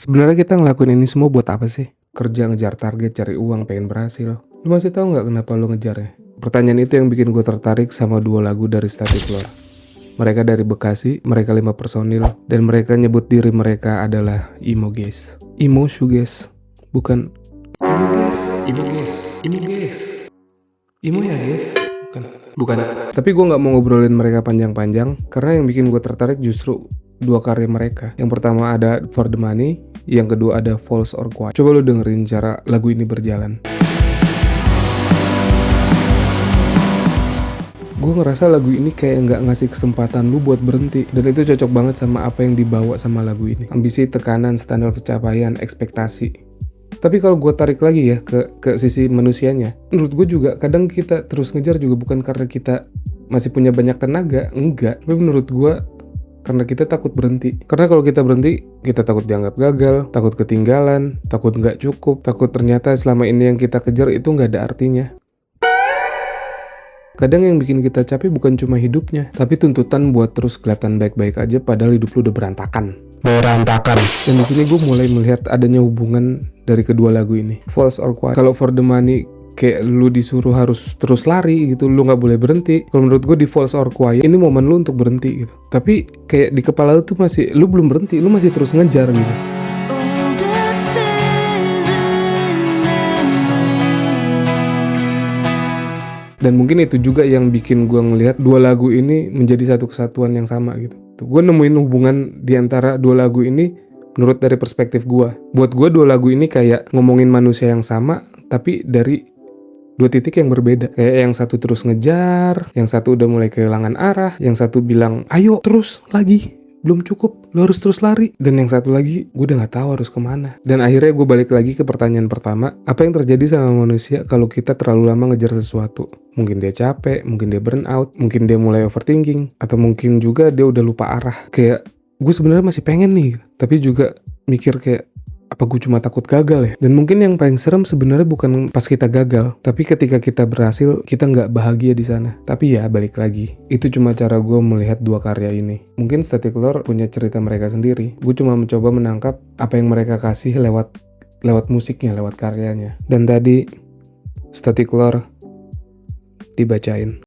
Sebenarnya kita ngelakuin ini semua buat apa sih? Kerja ngejar target, cari uang, pengen berhasil. Lu masih tahu nggak kenapa lu ngejarnya? Pertanyaan itu yang bikin gue tertarik sama dua lagu dari Static Lore. Mereka dari Bekasi, mereka 5 personil, dan mereka nyebut diri mereka adalah emo guys. Emo shoegaze, bukan emo guys, emo guys, emo guys. Emo ya guys? Bukan. Tapi gue nggak mau ngobrolin mereka panjang-panjang, karena yang bikin gue tertarik justru dua karya mereka. Yang pertama ada For the Money, yang kedua ada False or Quiet. Coba lu dengerin cara lagu ini berjalan. Gue ngerasa lagu ini kayak nggak ngasih kesempatan lu buat berhenti. Dan itu cocok banget sama apa yang dibawa sama lagu ini. Ambisi, tekanan, standar pencapaian, ekspektasi. Tapi kalau gue tarik lagi ya ke sisi manusianya, menurut gue juga kadang kita terus ngejar juga bukan karena kita masih punya banyak tenaga, enggak. Tapi menurut gue karena kita takut berhenti. Karena kalau kita berhenti, kita takut dianggap gagal, takut ketinggalan, takut nggak cukup, takut ternyata selama ini yang kita kejar itu nggak ada artinya. Kadang yang bikin kita capek bukan cuma hidupnya, tapi tuntutan buat terus kelihatan baik-baik aja padahal hidup lu udah berantakan. Dan di sini gue mulai melihat adanya hubungan dari kedua lagu ini. False or Quiet. Kalau For the Money kayak lu disuruh harus terus lari gitu, lu nggak boleh berhenti. Kalau menurut gue di False or Quiet ini momen lu untuk berhenti gitu. Tapi kayak di kepala lu tuh masih, lu belum berhenti, lu masih terus ngejar gitu. Dan mungkin itu juga yang bikin gue ngelihat dua lagu ini menjadi satu kesatuan yang sama gitu. Gue nemuin hubungan di antara dua lagu ini menurut dari perspektif gue. Buat gue dua lagu ini kayak ngomongin manusia yang sama, tapi dari dua titik yang berbeda. Kayak yang satu terus ngejar, yang satu udah mulai kehilangan arah, yang satu bilang, ayo terus lagi, belum cukup, lo harus terus lari. Dan yang satu lagi, gue udah gak tahu harus kemana. Dan akhirnya gue balik lagi ke pertanyaan pertama, apa yang terjadi sama manusia kalau kita terlalu lama ngejar sesuatu? Mungkin dia capek, mungkin dia burn out, mungkin dia mulai overthinking, atau mungkin juga dia udah lupa arah. Kayak, gue sebenarnya masih pengen nih, tapi juga mikir kayak, apa gue cuma takut gagal ya? Dan mungkin yang paling serem sebenarnya bukan pas kita gagal, tapi ketika kita berhasil, kita nggak bahagia di sana. Tapi ya balik lagi, itu cuma cara gue melihat dua karya ini. Mungkin Static Lore punya cerita mereka sendiri. Gue cuma mencoba menangkap apa yang mereka kasih lewat musiknya, lewat karyanya. Dan tadi Static Lore dibacain.